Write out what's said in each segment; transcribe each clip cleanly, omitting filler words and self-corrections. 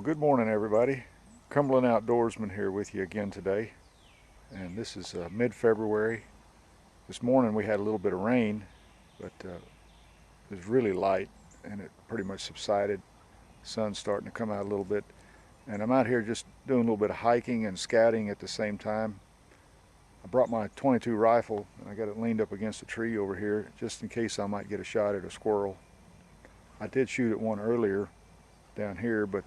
Good morning, everybody. Cumberland Outdoorsman here with you again today, and this is mid-February. This morning we had a little bit of rain, but it was really light and it pretty much subsided. The sun's starting to come out a little bit, and I'm out here just doing a little bit of hiking and scouting at the same time. I brought my .22 rifle and I got it leaned up against a tree over here just in case I might get a shot at a squirrel. I did shoot at one earlier down here, but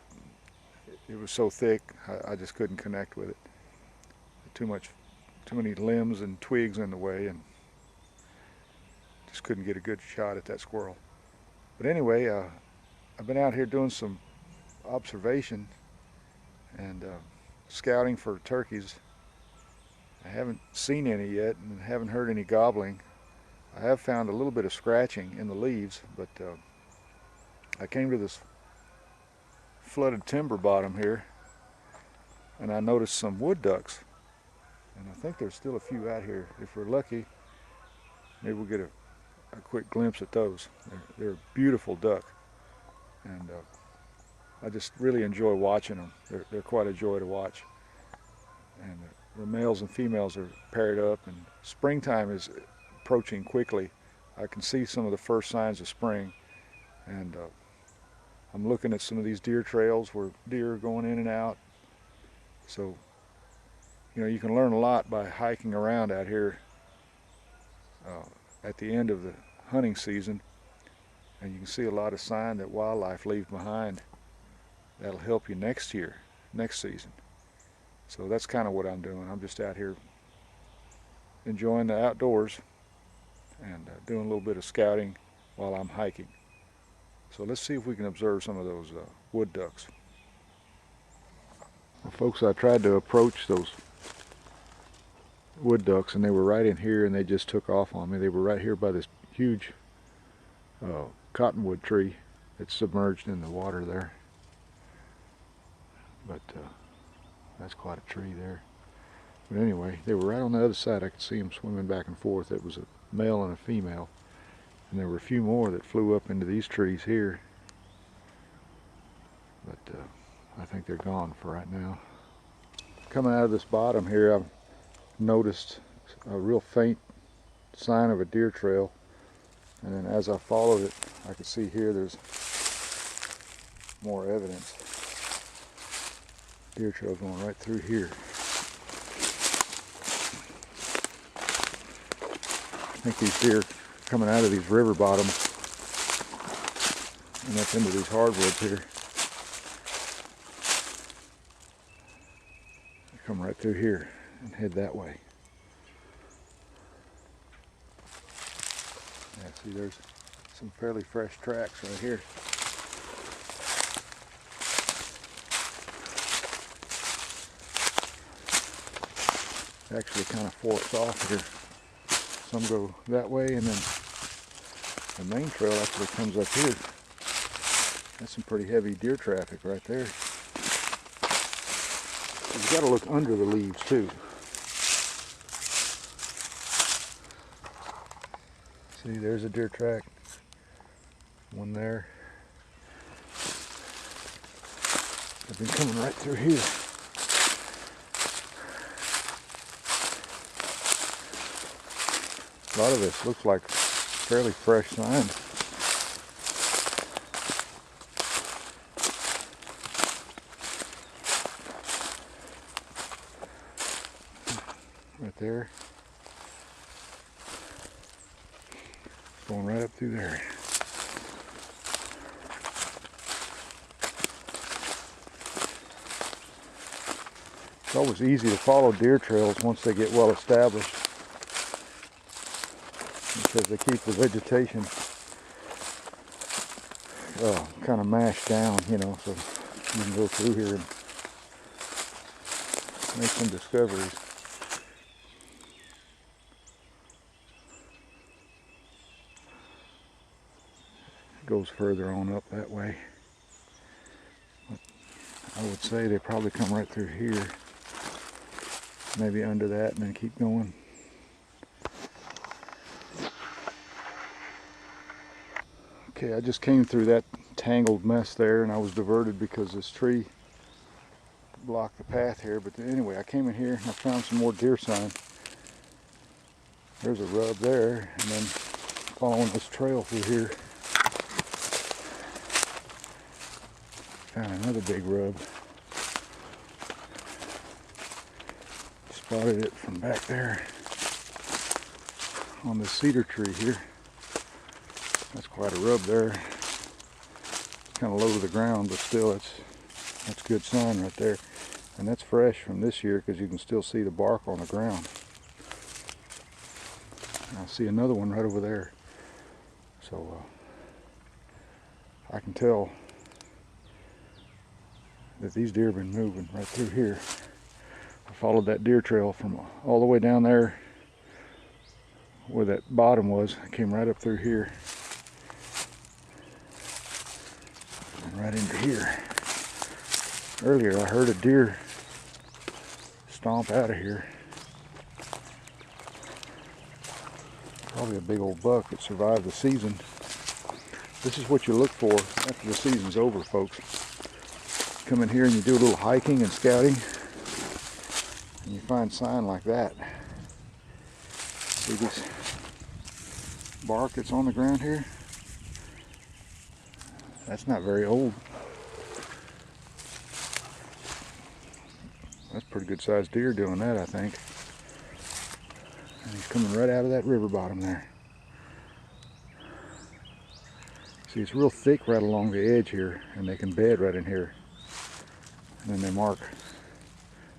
it was so thick I just couldn't connect with it. Too many limbs and twigs in the way, and just couldn't get a good shot at that squirrel. But anyway, I've been out here doing some observation and scouting for turkeys. I haven't seen any yet and haven't heard any gobbling. I have found a little bit of scratching in the leaves, but I came to this flooded timber bottom here and I noticed some wood ducks, and I think there's still a few out here. If we're lucky, maybe we'll get a quick glimpse at those. They're a beautiful duck, and I just really enjoy watching them. They're quite a joy to watch, and the males and females are paired up, and springtime is approaching quickly. I can see some of the first signs of spring, and I'm looking at some of these deer trails where deer are going in and out. So, you know, you can learn a lot by hiking around out here at the end of the hunting season, and you can see a lot of sign that wildlife leaves behind that'll help you next season. So that's kind of what I'm doing. I'm just out here enjoying the outdoors and doing a little bit of scouting while I'm hiking. So let's see if we can observe some of those wood ducks. Well, folks, I tried to approach those wood ducks and they were right in here and they just took off on me. They were right here by this huge cottonwood tree that's submerged in the water there. But that's quite a tree there. But anyway, they were right on the other side. I could see them swimming back and forth. It was a male and a female. And there were a few more that flew up into these trees here. But I think they're gone for right now. Coming out of this bottom here, I've noticed a real faint sign of a deer trail. And then as I followed it, I could see here there's more evidence. Deer trail going right through here. I think these deer coming out of these river bottoms and up into these hardwoods here. They come right through here and head that way. Yeah, see, there's some fairly fresh tracks right here. Actually kind of forks off here. Some go that way, and then the main trail actually comes up here. That's some pretty heavy deer traffic right there. You've got to look under the leaves too. See, there's a deer track. One there. They've been coming right through here. A lot of this looks like fairly fresh sign. Right there. Going right up through there. It's always easy to follow deer trails once they get well established, because they keep the vegetation kind of mashed down, you know, so you can go through here and make some discoveries. It goes further on up that way. But I would say they probably come right through here, maybe under that, and then keep going. Okay, I just came through that tangled mess there, and I was diverted because this tree block the path here, but anyway, I came in here and I found some more deer sign. There's a rub there, and then following this trail through here, found another big rub. Spotted it from back there on the cedar tree here. That's quite a rub there. Kind of low to the ground, but still that's good sign right there. And that's fresh from this year because you can still see the bark on the ground. And I see another one right over there. So I can tell that these deer have been moving right through here. I followed that deer trail from all the way down there where that bottom was. I came right up through here and right into here. Earlier I heard a deer stomp out of here. Probably a big old buck that survived the season. This is what you look for after the season's over, folks. Come in here and you do a little hiking and scouting, and you find sign like that. See this bark that's on the ground here? That's not very old. That's a pretty good sized deer doing that, I think. And he's coming right out of that river bottom there. See, it's real thick right along the edge here, and they can bed right in here. And then they mark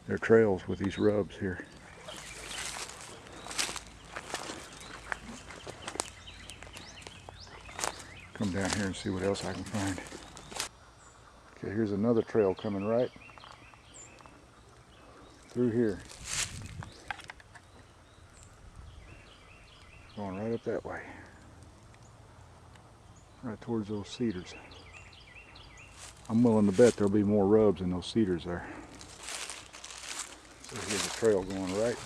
their trails with these rubs here. Come down here and see what else I can find. Okay, here's another trail coming right through here. Going right up that way. Right towards those cedars. I'm willing to bet there'll be more rubs in those cedars there. So here's a trail going right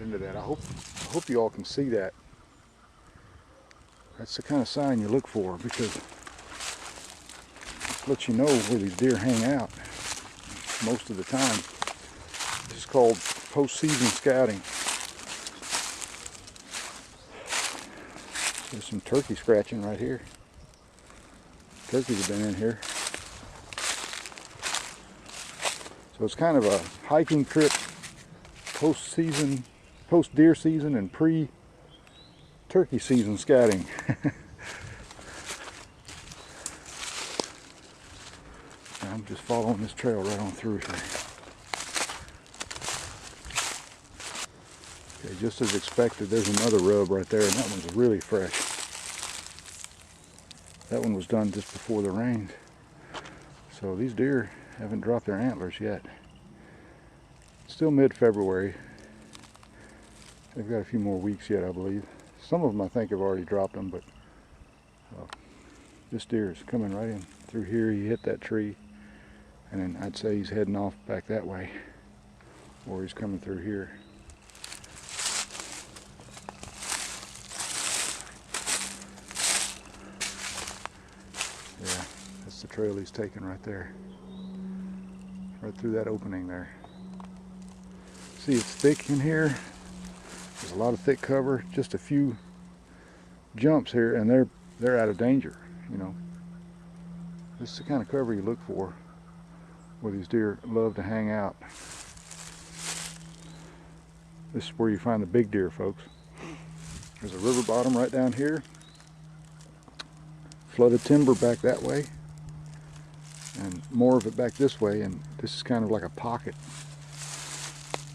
into that. I hope you all can see that. That's the kind of sign you look for, because it lets you know where these deer hang out most of the time. This is called post-season scouting. There's some turkey scratching right here. Turkeys have been in here. So it's kind of a hiking trip, post-season, post-deer season and pre-turkey season scouting. I'm just following this trail right on through here. Okay, just as expected, there's another rub right there, and that one's really fresh. That one was done just before the rain. So these deer haven't dropped their antlers yet. It's still mid-February. They've got a few more weeks yet, I believe. Some of them I think have already dropped them, but this deer is coming right in through here. He hit that tree, and then I'd say he's heading off back that way, or he's coming through here. Yeah, that's the trail he's taking right there. Right through that opening there. See, it's thick in here. There's a lot of thick cover. Just a few jumps here, and they're out of danger. You know, this is the kind of cover you look for where these deer love to hang out. This is where you find the big deer, folks. There's a river bottom right down here. Flooded timber back that way, and more of it back this way, and this is kind of like a pocket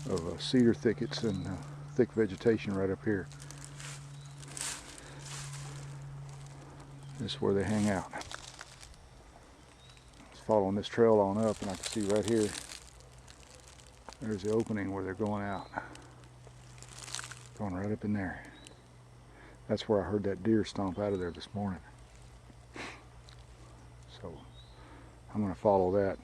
of cedar thickets and thick vegetation right up here. This is where they hang out. Just following this trail on up, and I can see right here, there's the opening where they're going out. Going right up in there. That's where I heard that deer stomp out of there this morning. So I'm going to follow that.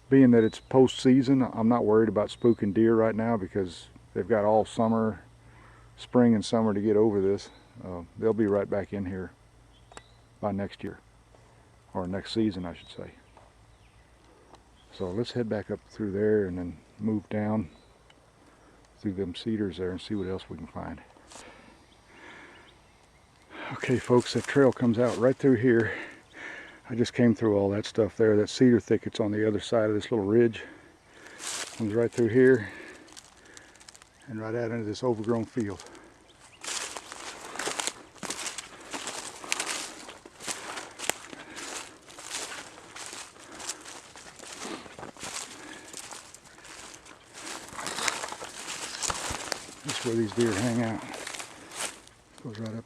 Being that it's post-season, I'm not worried about spooking deer right now because they've got all summer, spring and summer to get over this. They'll be right back in here by next year, or next season I should say. So let's head back up through there and then move down through them cedars there and see what else we can find. Okay folks, that trail comes out right through here. I just came through all that stuff there. That cedar thicket's on the other side of this little ridge. Comes right through here and right out into this overgrown field. That's where these deer hang out. Goes right up,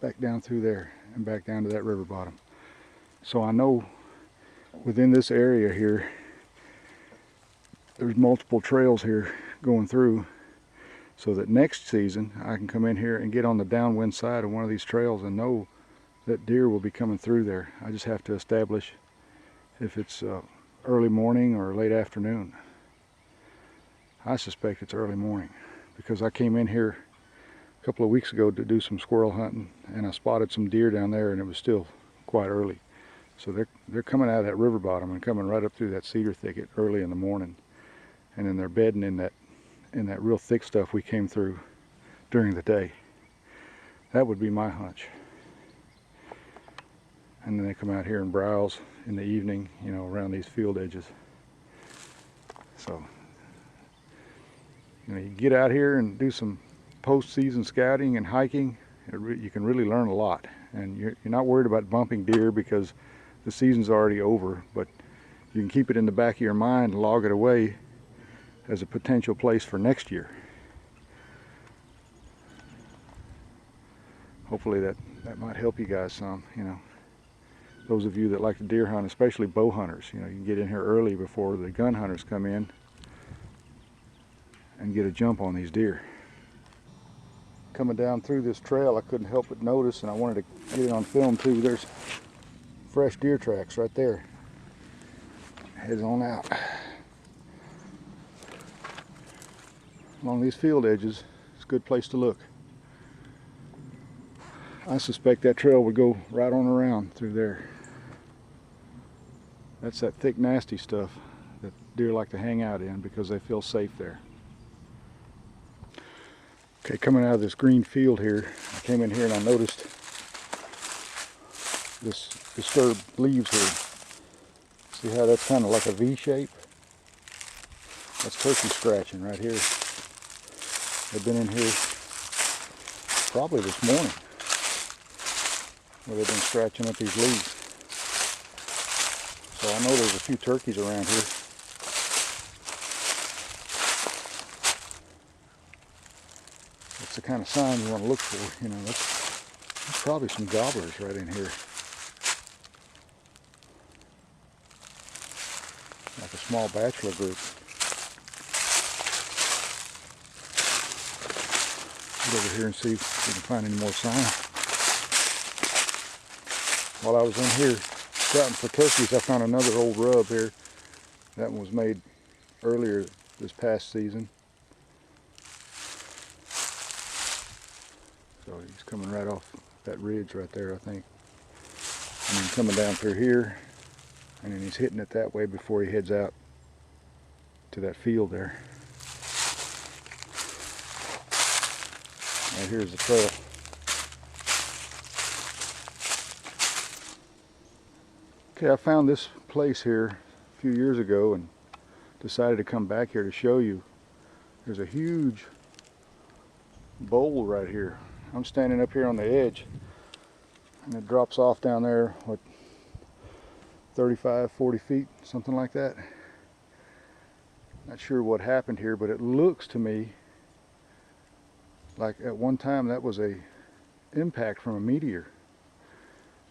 back down through there and back down to that river bottom. So I know within this area here, there's multiple trails here going through, so that next season I can come in here and get on the downwind side of one of these trails and know that deer will be coming through there. I just have to establish if it's early morning or late afternoon. I suspect it's early morning because I came in here a couple of weeks ago to do some squirrel hunting and I spotted some deer down there and it was still quite early. So they're coming out of that river bottom and coming right up through that cedar thicket early in the morning, and then they're bedding in that real thick stuff we came through during the day. That would be my hunch. And then they come out here and browse in the evening, you know, around these field edges. So, you know, you get out here and do some post-season scouting and hiking, you can really learn a lot. And you're not worried about bumping deer because the season's already over, but you can keep it in the back of your mind and log it away as a potential place for next year. Hopefully that might help you guys some, you know. Those of you that like to deer hunt, especially bow hunters, you know, you can get in here early before the gun hunters come in and get a jump on these deer. Coming down through this trail, I couldn't help but notice, and I wanted to get it on film too, there's fresh deer tracks right there. Heads on out. Along these field edges, it's a good place to look. I suspect that trail would go right on around through there. That's that thick, nasty stuff that deer like to hang out in because they feel safe there. Okay, coming out of this green field here, I came in here and I noticed this disturbed leaves here. See how that's kind of like a V shape? That's turkey scratching right here. They've been in here probably this morning where they've been scratching up these leaves. So I know there's a few turkeys around here. That's the kind of sign you want to look for, you know. There's probably some gobblers right in here. Like a small bachelor group. Get over here and see if we can find any more sign. While I was in here scouting for turkeys, I found another old rub here. That one was made earlier this past season. So he's coming right off that ridge right there, I think. And then coming down through here, and then he's hitting it that way before he heads out to that field there. Right here's the trail. Okay, I found this place here a few years ago and decided to come back here to show you. There's a huge bowl right here. I'm standing up here on the edge and it drops off down there, what, 35, 40 feet, something like that. Not sure what happened here, but it looks to me like at one time that was a impact from a meteor.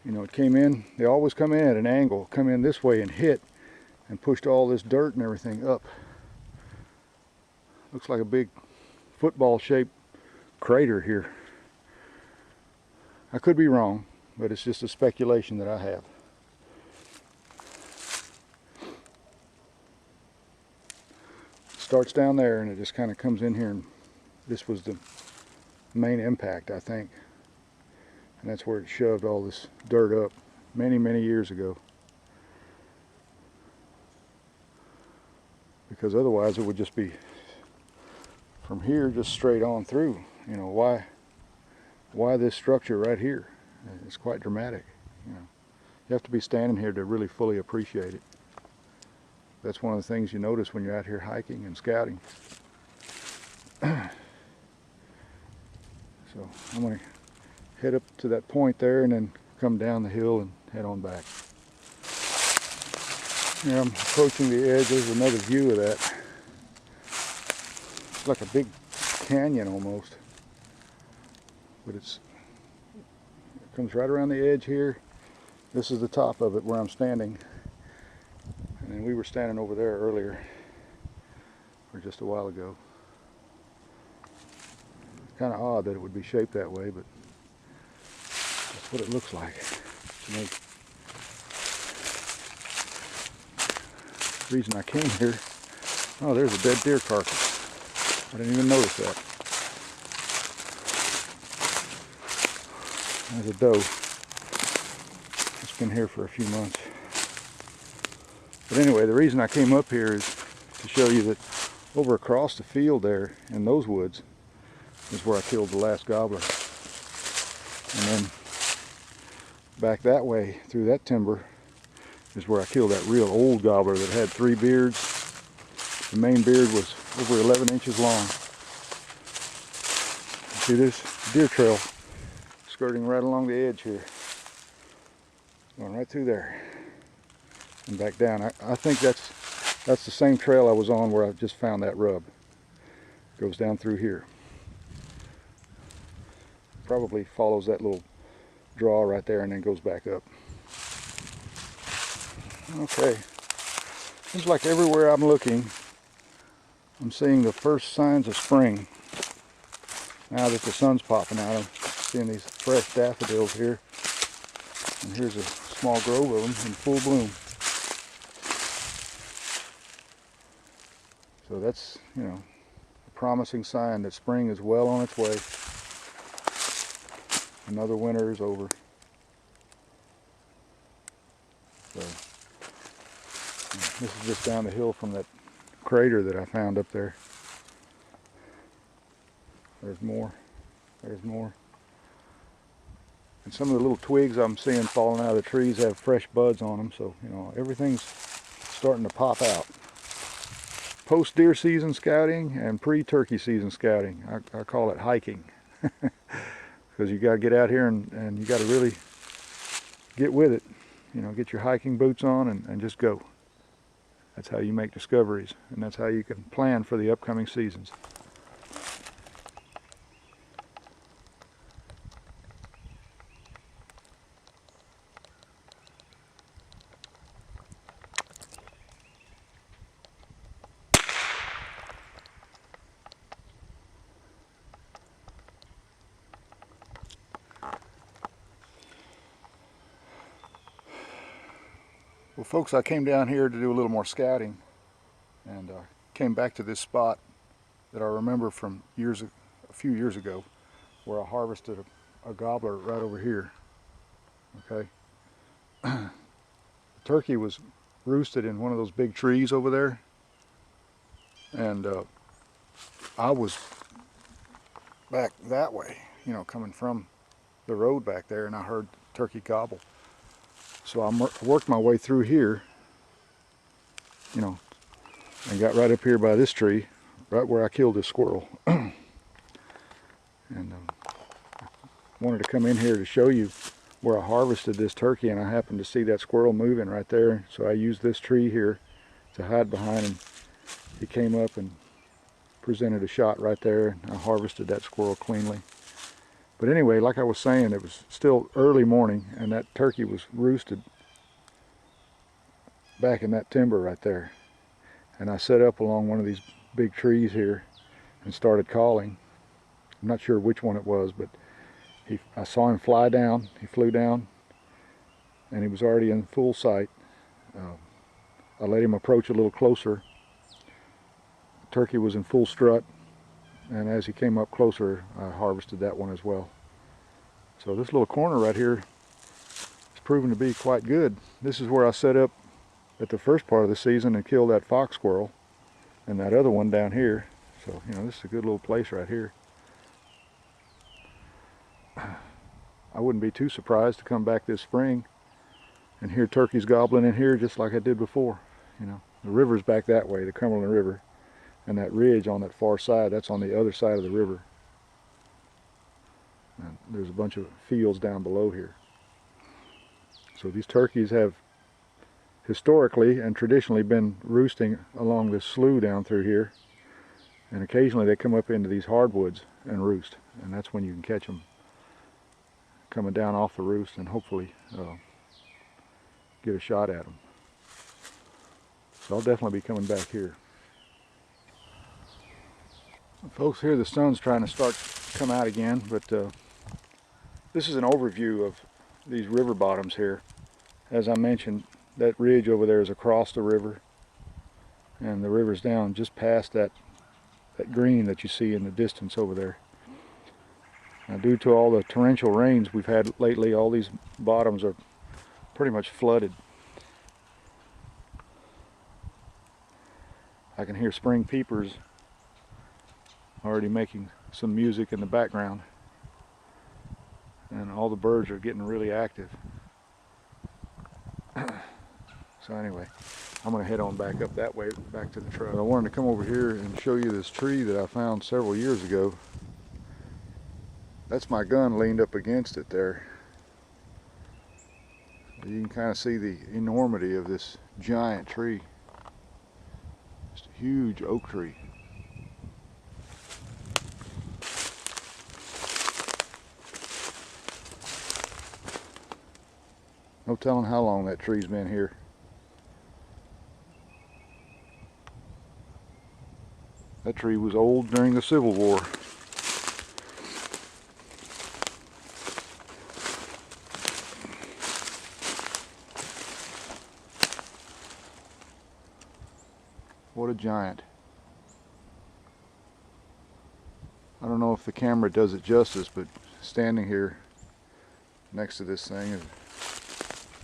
You know, it came in, they always come in at an angle, come in this way and hit and pushed all this dirt and everything up. Looks like a big football-shaped crater here. I could be wrong, but it's just a speculation that I have. It starts down there and it just kind of comes in here, and this was the main impact, I think. And that's where it shoved all this dirt up many, many years ago. because otherwise it would just be from here just straight on through. You know, why this structure right here? It's quite dramatic. You know, you have to be standing here to really fully appreciate it. That's one of the things you notice when you're out here hiking and scouting. So I'm going to head up to that point there and then come down the hill and head on back. Here I'm approaching the edge. There's another view of that. It's like a big canyon almost. But it comes right around the edge here. This is the top of it where I'm standing. And then we were standing over there earlier, or just a while ago. It's kind of odd that it would be shaped that way, but that's what it looks like to me. The reason I came here, oh, there's a dead deer carcass. I didn't even notice that. There's a doe. It's been here for a few months. But anyway, the reason I came up here is to show you that over across the field there in those woods is where I killed the last gobbler. And then back that way through that timber is where I killed that real old gobbler that had 3 beards. The main beard was over 11 inches long. See this deer trail skirting right along the edge here. Going right through there and back down. I think that's the same trail I was on where I just found that rub. Goes down through here. Probably follows that little draw right there and then goes back up. Okay. Seems like everywhere I'm looking, I'm seeing the first signs of spring. Now that the sun's popping out, I'm seeing these fresh daffodils here. And here's a small grove of them in full bloom. So that's, you know, a promising sign that spring is well on its way. Another winter is over. So, this is just down the hill from that crater that I found up there. There's more. There's more. And some of the little twigs I'm seeing falling out of the trees have fresh buds on them, so, you know, everything's starting to pop out. Post-deer season scouting and pre-turkey season scouting. I call it hiking. Because you got to get out here and you got to really get with it. You know, get your hiking boots on and just go. That's how you make discoveries, and that's how you can plan for the upcoming seasons. Well, folks, I came down here to do a little more scouting, and came back to this spot that I remember from a few years ago, where I harvested a gobbler right over here. Okay, the turkey was roosted in one of those big trees over there, and I was back that way, you know, coming from the road back there, and I heard the turkey gobble. So I worked my way through here, you know, and got right up here by this tree, right where I killed this squirrel. And I wanted to come in here to show you where I harvested this turkey, and I happened to see that squirrel moving right there. So I used this tree here to hide behind, and he came up and presented a shot right there. I harvested that squirrel cleanly. But anyway, like I was saying, it was still early morning, and that turkey was roosted back in that timber right there. And I set up along one of these big trees here and started calling. I'm not sure which one it was, but I saw him fly down. He flew down, and he was already in full sight. I let him approach a little closer. The turkey was in full strut, and as he came up closer, I harvested that one as well. So this little corner right here is proving to be quite good. This is where I set up at the first part of the season and killed that fox squirrel. and that other one down here. So, you know, this is a good little place right here. I wouldn't be too surprised to come back this spring and hear turkeys gobbling in here just like I did before. You know, the river's back that way, the Cumberland River, and that ridge on that far side, that's on the other side of the river. And there's a bunch of fields down below here. So these turkeys have historically and traditionally been roosting along this slough down through here, and occasionally they come up into these hardwoods and roost, and that's when you can catch them coming down off the roost and hopefully get a shot at them. So I'll definitely be coming back here. Folks, here the sun's trying to start to come out again, but this is an overview of these river bottoms here. As I mentioned, that ridge over there is across the river, and the river's down just past that green that you see in the distance over there. Now, due to all the torrential rains we've had lately, all these bottoms are pretty much flooded. I can hear spring peepers already making some music in the background, and all the birds are getting really active. So anyway, I'm going to head on back up that way, back to the truck. I wanted to come over here and show you this tree that I found several years ago. That's my gun leaned up against it there. You can kind of see the enormity of this giant tree. Just a huge oak tree. No telling how long that tree's been here. That tree was old during the Civil War. What a giant. I don't know if the camera does it justice, but standing here next to this thing is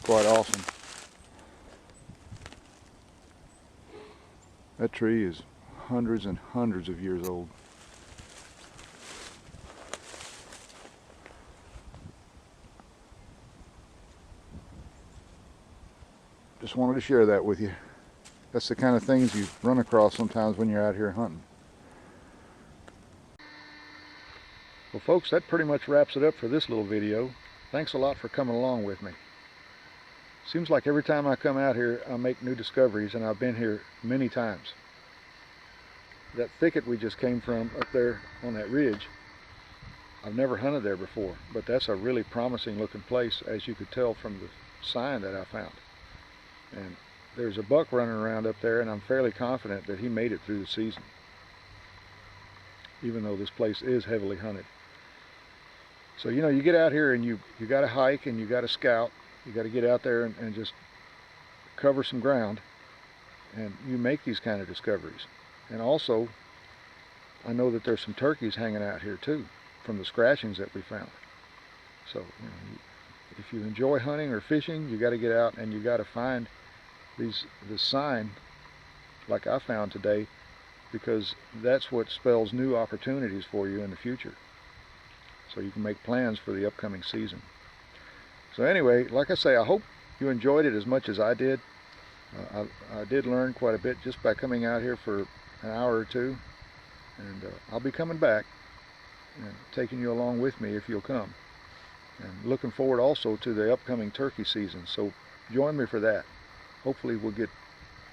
quite awesome. That tree is hundreds and hundreds of years old. Just wanted to share that with you. That's the kind of things you run across sometimes when you're out here hunting. Well folks, that pretty much wraps it up for this little video. Thanks a lot for coming along with me. Seems like every time I come out here I make new discoveries, and I've been here many times. That thicket we just came from up there on that ridge, I've never hunted there before, but that's a really promising looking place, as you could tell from the sign that I found. And there's a buck running around up there, and I'm fairly confident that he made it through the season, even though this place is heavily hunted. So you know, you get out here and you got to hike and you got to scout. You got to get out there and just cover some ground, and you make these kind of discoveries. And also, I know that there's some turkeys hanging out here too, from the scratchings that we found. So, you know, if you enjoy hunting or fishing, you got to get out and you got to find this sign like I found today, because that's what spells new opportunities for you in the future. So you can make plans for the upcoming season. So anyway, like I say, I hope you enjoyed it as much as I did. I did learn quite a bit just by coming out here for an hour or two, and I'll be coming back and taking you along with me if you'll come. And looking forward also to the upcoming turkey season, so join me for that. Hopefully we'll get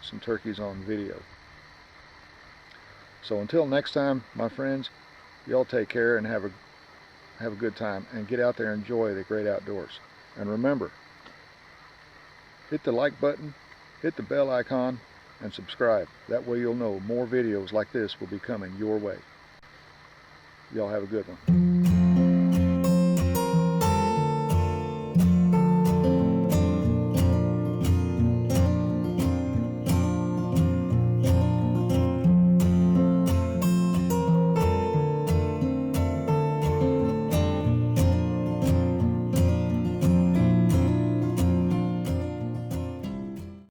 some turkeys on video. So until next time, my friends, y'all take care and have a good time, and get out there and enjoy the great outdoors. And remember, hit the like button, hit the bell icon, and subscribe. That way you'll know more videos like this will be coming your way. Y'all have a good one.